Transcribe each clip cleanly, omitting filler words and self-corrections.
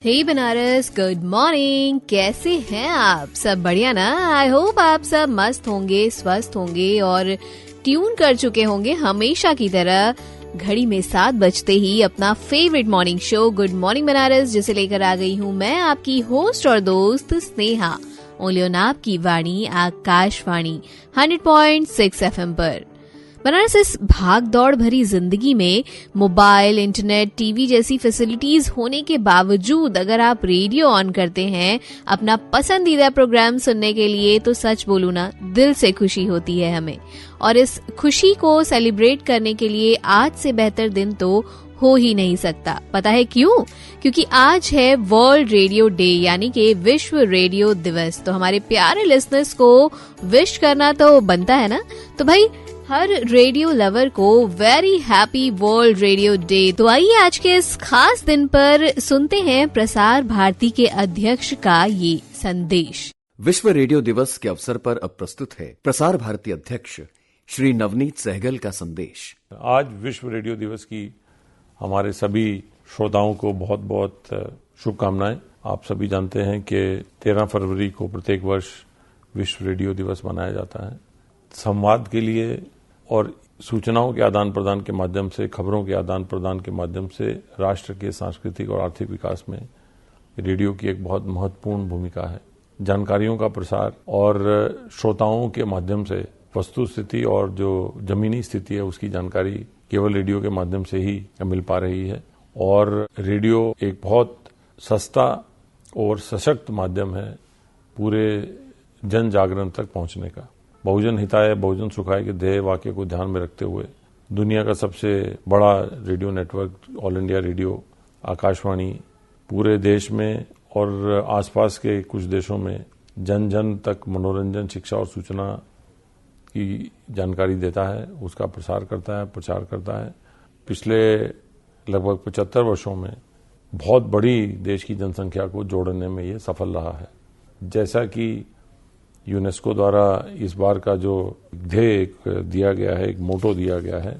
हे Banaras, good morning. कैसे हैं आप? सब बढ़िया ना? आई होप आप सब मस्त होंगे, स्वस्थ होंगे और ट्यून कर चुके होंगे हमेशा की तरह घड़ी में 7 बजते ही अपना favourite morning show good morning Banaras, जिसे लेकर आ गई हूँ मैं, आपकी होस्ट और दोस्त स्नेहा, ओनली ऑन आपकी वाणी आकाशवाणी 100.6 FM पर। बनारस इस भाग दौड़ भरी जिंदगी में मोबाइल, इंटरनेट, टीवी जैसी फैसिलिटीज होने के बावजूद अगर आप रेडियो ऑन करते हैं अपना पसंदीदा प्रोग्राम सुनने के लिए, तो सच बोलूं ना, दिल से खुशी होती है हमें। और इस खुशी को सेलिब्रेट करने के लिए आज से बेहतर दिन तो हो ही नहीं सकता। पता है क्यों? क्योंकि आज है वर्ल्ड रेडियो डे, यानी कि विश्व रेडियो दिवस। तो हमारे प्यारे लिसनर्स को विश करना तो बनता है ना। तो भाई, हर रेडियो लवर को very happy world radio day. तो आइए आज के इस खास दिन पर सुनते हैं प्रसार भारती के अध्यक्ष का ये संदेश। विश्व रेडियो दिवस के अवसर पर अब प्रस्तुत है प्रसार भारती अध्यक्ष श्री नवनीत सहगल का संदेश। आज विश्व रेडियो दिवस की हमारे सभी श्रोताओं को बहुत बहुत शुभकामनाएं। आप सभी जानते हैं कि 13 फरवरी को प्रत्येक वर्ष विश्व रेडियो दिवस मनाया जाता है। संवाद के लिए और सूचनाओं के आदान प्रदान के माध्यम से, खबरों के आदान प्रदान के माध्यम से राष्ट्र के सांस्कृतिक और आर्थिक विकास में रेडियो की एक बहुत महत्वपूर्ण भूमिका है। जानकारियों का प्रसार और श्रोताओं के माध्यम से वस्तु स्थिति और जो जमीनी स्थिति है उसकी जानकारी केवल रेडियो के माध्यम से ही मिल पा रही है। और रेडियो एक बहुत सस्ता और सशक्त माध्यम है पूरे जन जागरण तक पहुंचने का। बहुजन हिताय बहुजन सुखाय के ध्येय वाक्य को ध्यान में रखते हुए दुनिया का सबसे बड़ा radio network all India radio Akashvani पूरे देश में और आसपास के कुछ देशों में जन जन तक मनोरंजन, शिक्षा और सूचना की जानकारी देता है, उसका प्रसार करता है, प्रचार करता है। पिछले लगभग 75 वर्षों में बहुत बड़ी देश की जनसंख्या को जोड़ने में ये सफल रहा है। जैसा कि यूनेस्को द्वारा इस बार का जो ध्येय दिया गया है, एक मोटो दिया गया है,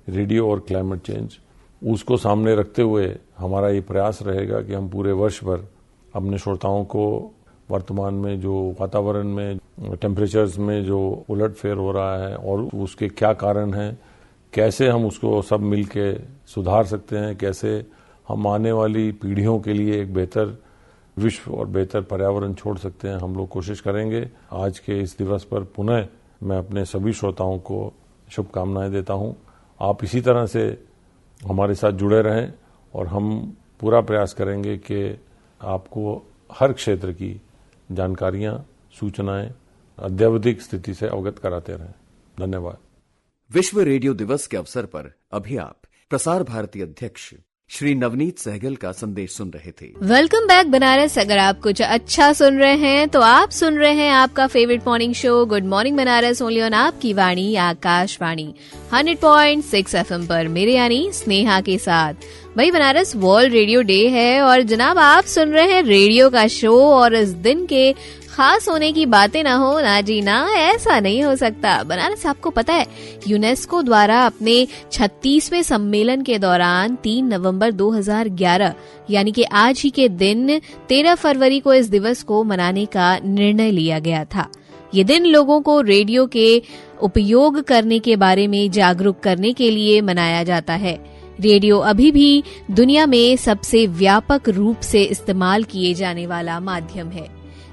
रेडियो और क्लाइमेट चेंज, उसको सामने रखते हुए हमारा ये प्रयास रहेगा कि हम पूरे वर्ष भर अपने श्रोताओं को वर्तमान में जो वातावरण में टेम्परेचर्स में जो उलटफेर हो रहा है और उसके क्या कारण हैं, कैसे हम उसको सब मिलके सुधार सकते हैं, कैसे हम आने वाली पीढ़ियों के लिए एक बेहतर विश्व और बेहतर पर्यावरण छोड़ सकते हैं, हम लोग कोशिश करेंगे। आज के इस दिवस पर पुनः मैं अपने सभी श्रोताओं को शुभकामनाएं देता हूं। आप इसी तरह से हमारे साथ जुड़े रहें और हम पूरा प्रयास करेंगे कि आपको हर क्षेत्र की जानकारियां, सूचनाएं अद्यावधिक स्थिति से अवगत कराते रहें। धन्यवाद। विश्व रेडियो दिवस के अवसर पर अभी आप प्रसार भारती अध्यक्ष श्री नवनीत सहगल का संदेश सुन रहे थे। Welcome back Banaras. अगर आप कुछ अच्छा सुन रहे हैं तो आप सुन रहे हैं आपका favourite morning show good morning Banaras, only on आपकी वाणी आकाशवाणी 100.6 FM पर, मेरे यानी स्नेहा के साथ। भाई, बनारस वर्ल्ड रेडियो डे है और जनाब आप सुन रहे हैं रेडियो का शो, और इस दिन के खास होने की बातें ना हो ना जी ना, ऐसा नहीं हो सकता। बनारस, आपको पता है यूनेस्को द्वारा अपने 36वें सम्मेलन के दौरान 3 नवंबर 2011 यानी कि आज ही के दिन 13 फरवरी को इस दिवस को मनाने का निर्णय लिया गया था। ये दिन लोगों को रेडियो के उपयोग करने के बारे में जागरूक करने के लिए मनाया जाता है। रेडियो अभी भी दुनिया में सबसे व्यापक रूप से इस्तेमाल किए जाने वाला माध्यम है,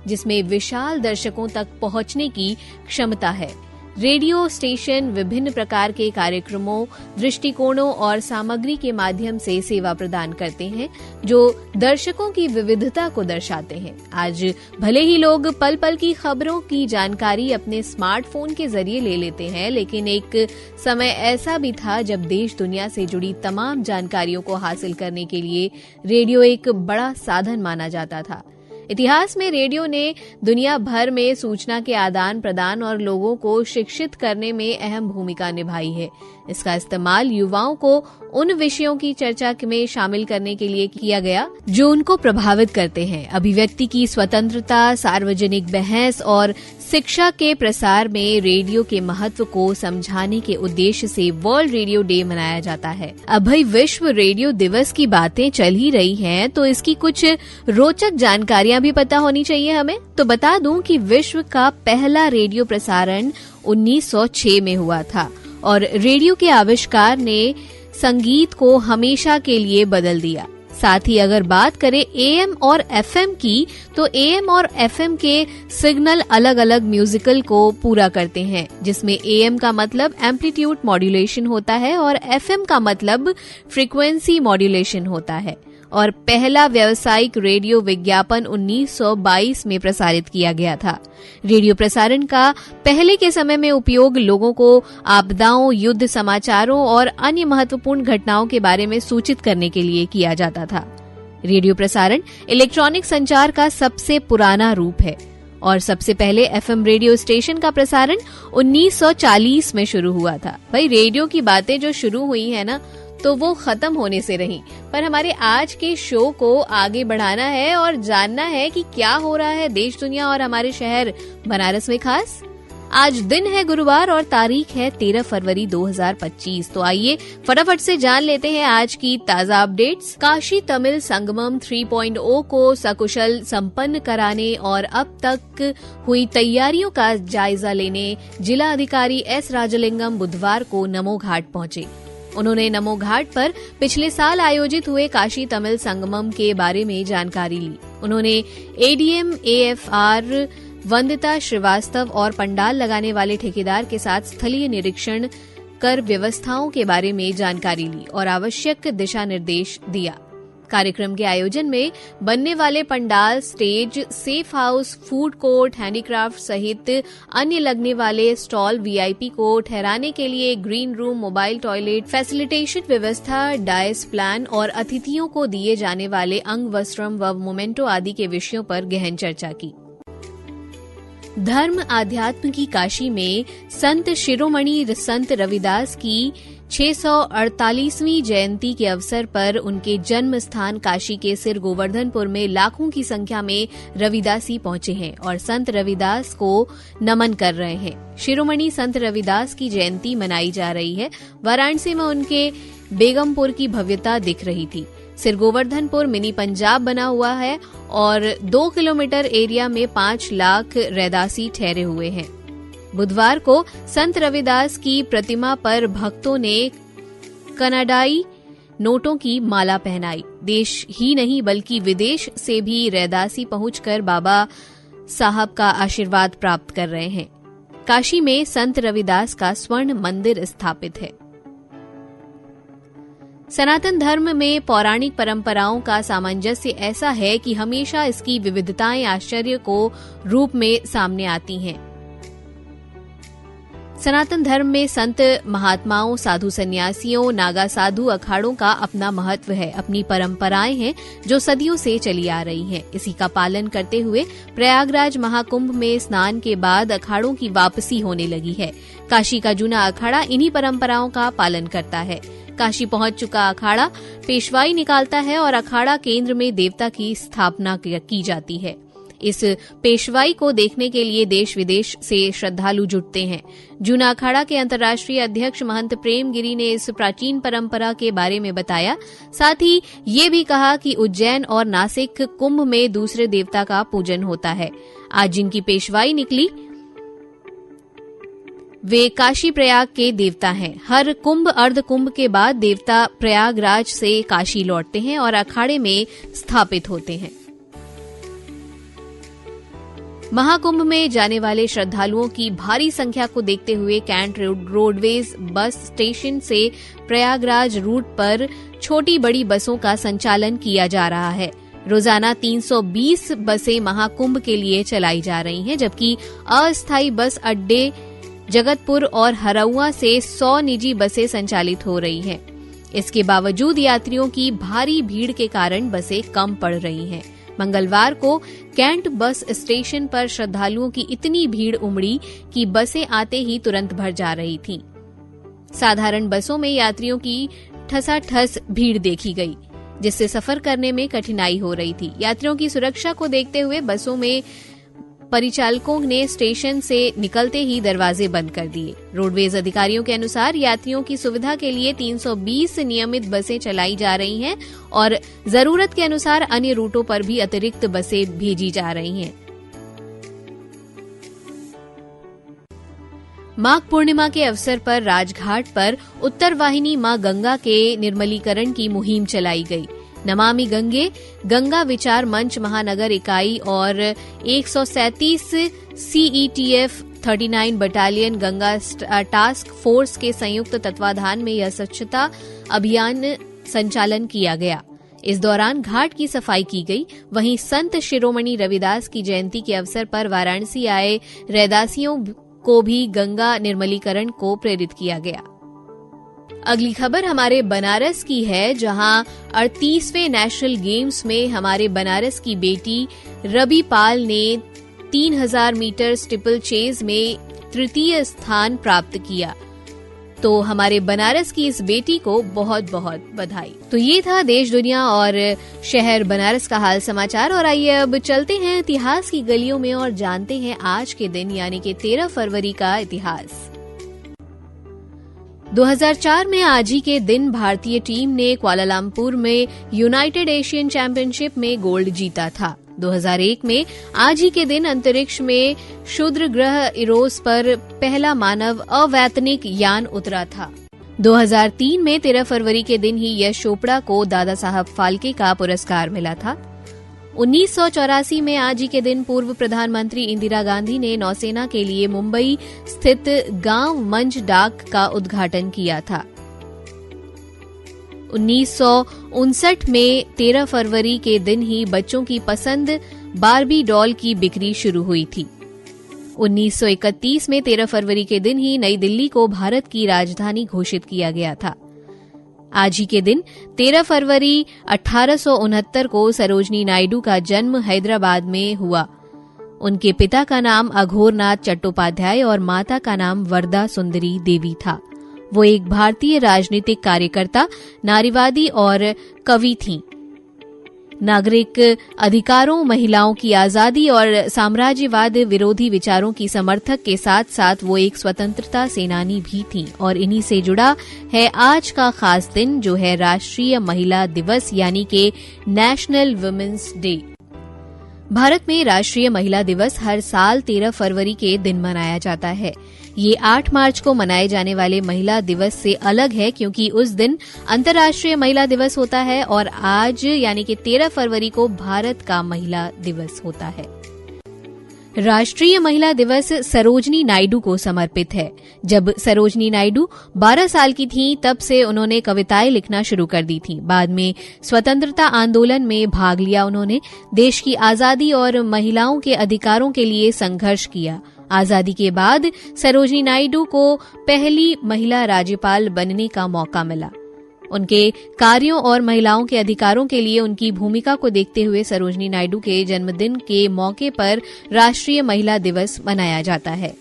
जिसमें विशाल दर्शकों तक पहुंचने की क्षमता है। रेडियो स्टेशन विभिन्न प्रकार के कार्यक्रमों, दृष्टिकोणों और सामग्री के माध्यम से सेवा प्रदान करते हैं, जो दर्शकों की विविधता को दर्शाते हैं। आज भले ही लोग पल पल की खबरों की जानकारी अपने स्मार्टफोन के जरिए ले लेते हैं, लेकिन एक समय ऐसा भी था जब देश दुनिया से जुड़ी तमाम जानकारियों को हासिल करने के लिए रेडियो एक बड़ा साधन माना जाता था। इतिहास में रेडियो ने दुनिया भर में सूचना के आदान प्रदान और लोगों को शिक्षित करने में अहम भूमिका निभाई है। इसका इस्तेमाल युवाओं को उन विषयों की चर्चा में शामिल करने के लिए किया गया जो उनको प्रभावित करते हैं। अभिव्यक्ति की स्वतंत्रता, सार्वजनिक बहस और शिक्षा के प्रसार में रेडियो के महत्व को समझाने के उद्देश्य से वर्ल्ड रेडियो डे मनाया जाता है। अब भाई विश्व रेडियो दिवस की बातें चल ही रही हैं, तो इसकी कुछ रोचक जानकारियां भी पता होनी चाहिए हमें। तो बता दूं कि विश्व का पहला रेडियो प्रसारण 1906 में हुआ था और रेडियो के आविष्कार ने संगीत को हमेशा के लिए बदल दिया। साथ ही अगर बात करें एएम और एफएम की, तो एएम और एफएम के सिग्नल अलग अलग म्यूजिकल को पूरा करते हैं, जिसमें एएम का मतलब एम्पलीट्यूड मॉड्यूलेशन होता है और एफएम का मतलब फ्रीक्वेंसी मॉड्यूलेशन होता है। और पहला व्यावसायिक रेडियो विज्ञापन 1922 में प्रसारित किया गया था। रेडियो प्रसारण का पहले के समय में उपयोग लोगों को आपदाओं, युद्ध समाचारों और अन्य महत्वपूर्ण घटनाओं के बारे में सूचित करने के लिए किया जाता था। रेडियो प्रसारण इलेक्ट्रॉनिक संचार का सबसे पुराना रूप है और सबसे पहले एफएम रेडियो स्टेशन का प्रसारण 1940 में शुरू हुआ था। भाई रेडियो की बातें जो शुरू हुई है ना, तो वो खत्म होने से रही, पर हमारे आज के शो को आगे बढ़ाना है और जानना है कि क्या हो रहा है देश दुनिया और हमारे शहर बनारस में खास। आज दिन है गुरुवार और तारीख है 13 फरवरी 2025। तो आइए फटाफट से जान लेते हैं आज की ताजा अपडेट्स। काशी तमिल संगमम 3.0 को सकुशल संपन्न कराने और अब तक हुई तैयारियों का जायजा लेने जिला अधिकारी एस राजलिंगम बुधवार को नमो घाट पहुंचे। उन्होंने नमो घाट पर पिछले साल आयोजित हुए काशी तमिल संगमम के बारे में जानकारी ली। उन्होंने एडीएम एएफआर वंदिता श्रीवास्तव और पंडाल लगाने वाले ठेकेदार के साथ स्थलीय निरीक्षण कर व्यवस्थाओं के बारे में जानकारी ली और आवश्यक दिशा निर्देश दिया। कार्यक्रम के आयोजन में बनने वाले pandal, stage, safe house, food court, handicraft सहित अन्य लगने वाले स्टॉल, वीआईपी को ठहराने के लिए green room, mobile toilet, facilitation व्यवस्था, डायस प्लान और अतिथियों को दिए जाने वाले अंग वस्त्रम व मोमेंटो आदि के विषयों पर गहन चर्चा की। धर्म आध्यात्म की काशी में संत शिरोमणि संत रविदास की 648वीं जयंती के अवसर पर उनके जन्म स्थान काशी के सिर गोवर्धनपुर में लाखों की संख्या में रविदासी पहुंचे हैं और संत रविदास को नमन कर रहे हैं। शिरोमणि संत रविदास की जयंती मनाई जा रही है। वाराणसी में उनके बेगमपुर की भव्यता दिख रही थी। सिर गोवर्धनपुर मिनी पंजाब बना हुआ है और 2 किलोमीटर एरिया में 5 लाख रैदासी ठहरे हुए हैं। बुधवार को संत रविदास की प्रतिमा पर भक्तों ने कनाडाई नोटों की माला पहनाई। देश ही नहीं बल्कि विदेश से भी रैदासी पहुंचकर बाबा साहब का आशीर्वाद प्राप्त कर रहे हैं। काशी में संत रविदास का स्वर्ण मंदिर स्थापित है। सनातन धर्म में पौराणिक परंपराओं का सामंजस्य ऐसा है कि हमेशा इसकी विविधताएं आश्चर्य को रूप में सामने आती हैं। सनातन धर्म में संत महात्माओं, साधु सन्यासियों, नागा साधु अखाड़ों का अपना महत्व है, अपनी परंपराएं हैं जो सदियों से चली आ रही हैं। इसी का पालन करते हुए प्रयागराज महाकुंभ में स्नान के बाद अखाड़ों की वापसी होने लगी है। काशी का जूना अखाड़ा इन्हीं परंपराओं का पालन करता है। काशी पहुंच चुका अखाड़ा पेशवाई निकालता है और अखाड़ा केंद्र में देवता की स्थापना की जाती है। इस पेशवाई को देखने के लिए देश विदेश से श्रद्धालु जुटते हैं। जूना अखाड़ा के अंतर्राष्ट्रीय अध्यक्ष महंत प्रेम गिरी ने इस प्राचीन परंपरा के बारे में बताया। साथ ही ये भी कहा कि उज्जैन और नासिक कुंभ में दूसरे देवता का पूजन होता है। आज जिनकी पेशवाई निकली वे काशी प्रयाग के देवता हैं। हर कुंभ अर्ध कुंभ के बाद देवता प्रयागराज से काशी लौटते हैं और अखाड़े में स्थापित होते हैं। महाकुंभ में जाने वाले श्रद्धालुओं की भारी संख्या को देखते हुए कैंट रोडवेज बस स्टेशन से प्रयागराज रूट पर छोटी बड़ी बसों का संचालन किया जा रहा है। रोजाना 320 बसें महाकुंभ के लिए चलाई जा रही हैं, जबकि अस्थायी बस अड्डे जगतपुर और हरौआ से 100 निजी बसें संचालित हो रही हैं। इसके बावजूद यात्रियों की भारी भीड़ के कारण बसें कम पड़ रही हैं। मंगलवार को कैंट बस स्टेशन पर श्रद्धालुओं की इतनी भीड़ उमड़ी कि बसें आते ही तुरंत भर जा रही थीं। साधारण बसों में यात्रियों की ठसाठस भीड़ देखी गई, जिससे सफर करने में कठिनाई हो रही थी। यात्रियों की सुरक्षा को देखते हुए बसों में परिचालकों ने स्टेशन से निकलते ही दरवाजे बंद कर दिए। रोडवेज अधिकारियों के अनुसार यात्रियों की सुविधा के लिए 320 नियमित बसें चलाई जा रही हैं और जरूरत के अनुसार अन्य रूटों पर भी अतिरिक्त बसें भेजी जा रही हैं। माघ पूर्णिमा के अवसर पर राजघाट पर उत्तर वाहिनी मां गंगा के निर्मलीकरण की मुहिम चलाई गई। नमामि गंगे गंगा विचार मंच महानगर इकाई और 137 CETF 39 battalion Ganga task force के संयुक्त तत्वाधान में यह स्वच्छता अभियान संचालन किया गया। इस दौरान घाट की सफाई की गई। वहीं संत शिरोमणि रविदास की जयंती के अवसर पर वाराणसी आए रैदासियों को भी गंगा निर्मलीकरण को प्रेरित किया गया। अगली खबर हमारे बनारस की है, जहां 38वें नेशनल गेम्स में हमारे बनारस की बेटी रवि पाल ने 3000 मीटर स्टीपल चेज में तृतीय स्थान प्राप्त किया। तो हमारे बनारस की इस बेटी को बहुत बहुत बधाई। तो ये था देश दुनिया और शहर बनारस का हाल समाचार। और आइए अब चलते हैं इतिहास की गलियों में और जानते हैं आज के दिन यानी कि 13 फरवरी का इतिहास। 2004 में आज ही के दिन भारतीय टीम ने कुआलालंपुर में यूनाइटेड एशियन चैंपियनशिप में गोल्ड जीता था। 2001 में आज ही के दिन अंतरिक्ष में क्षुद्र ग्रह इरोस पर पहला मानव अवैतनिक यान उतरा था। 2003 में 13 फरवरी के दिन ही यश चोपड़ा को दादा साहब फाल्के का पुरस्कार मिला था। 1984 में आज ही के दिन पूर्व प्रधानमंत्री इंदिरा गांधी ने नौसेना के लिए मुंबई स्थित गांव मंच डाक का उद्घाटन किया था। 1959 में 13 फरवरी के दिन ही बच्चों की पसंद बार्बी डॉल की बिक्री शुरू हुई थी। 1931 में 13 फरवरी के दिन ही नई दिल्ली को भारत की राजधानी घोषित किया गया था। आज ही के दिन 13 फरवरी 1869 को सरोजनी नायडू का जन्म हैदराबाद में हुआ। उनके पिता का नाम अघोरनाथ चट्टोपाध्याय और माता का नाम वरदा सुंदरी देवी था। वो एक भारतीय राजनीतिक कार्यकर्ता, नारीवादी और कवि थीं। नागरिक अधिकारों, महिलाओं की आजादी और साम्राज्यवाद विरोधी विचारों की समर्थक के साथ साथ वो एक स्वतंत्रता सेनानी भी थीं। और इन्हीं से जुड़ा है आज का खास दिन, जो है राष्ट्रीय महिला दिवस यानी कि नेशनल वुमेन्स डे। भारत में राष्ट्रीय महिला दिवस हर साल 13 फरवरी के दिन मनाया जाता है। ये 8 मार्च को मनाए जाने वाले महिला दिवस से अलग है, क्योंकि उस दिन अंतर्राष्ट्रीय महिला दिवस होता है और आज यानी कि 13 फरवरी को भारत का महिला दिवस होता है। राष्ट्रीय महिला दिवस सरोजनी नायडू को समर्पित है। जब सरोजनी नायडू 12 साल की थीं, तब से उन्होंने कविताएं लिखना शुरू कर दी थीं। बाद में स्वतंत्रता आंदोलन में भाग लिया। उन्होंने देश की आजादी और महिलाओं के अधिकारों के लिए संघर्ष किया। आजादी के बाद सरोजनी नायडू को पहली महिला राज्यपाल बनने का मौका मिला। उनके कार्यों और महिलाओं के अधिकारों के लिए उनकी भूमिका को देखते हुए सरोजनी नायडू के जन्मदिन के मौके पर राष्ट्रीय महिला दिवस मनाया जाता है।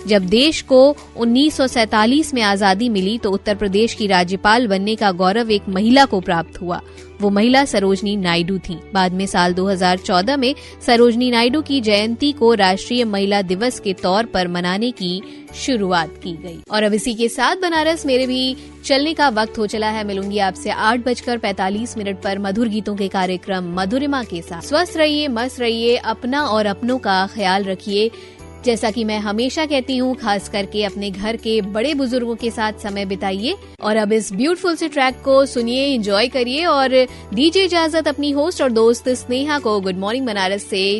जब देश को 1947 में आजादी मिली तो उत्तर प्रदेश की राज्यपाल बनने का गौरव एक महिला को प्राप्त हुआ। वो महिला सरोजनी नायडू थीं। बाद में साल 2014 में सरोजनी नायडू की जयंती को राष्ट्रीय महिला दिवस के तौर पर मनाने की शुरुआत की गई। और अब इसी के साथ बनारस मेरे भी चलने का वक्त हो चला है। मिलूंगी आपसे 8:45 पर मधुर गीतों के कार्यक्रम मधुरिमा के साथ। स्वस्थ रहिए, मस्त रहिए, अपना और अपनों का ख्याल रखिए। जैसा कि मैं हमेशा कहती हूँ, खास करके अपने घर के बड़े बुजुर्गों के साथ समय बिताइए। और अब इस ब्यूटीफुल से ट्रैक को सुनिए, एंजॉय करिए और दीजिए इजाजत अपनी होस्ट और दोस्त स्नेहा को। गुड मॉर्निंग बनारस से।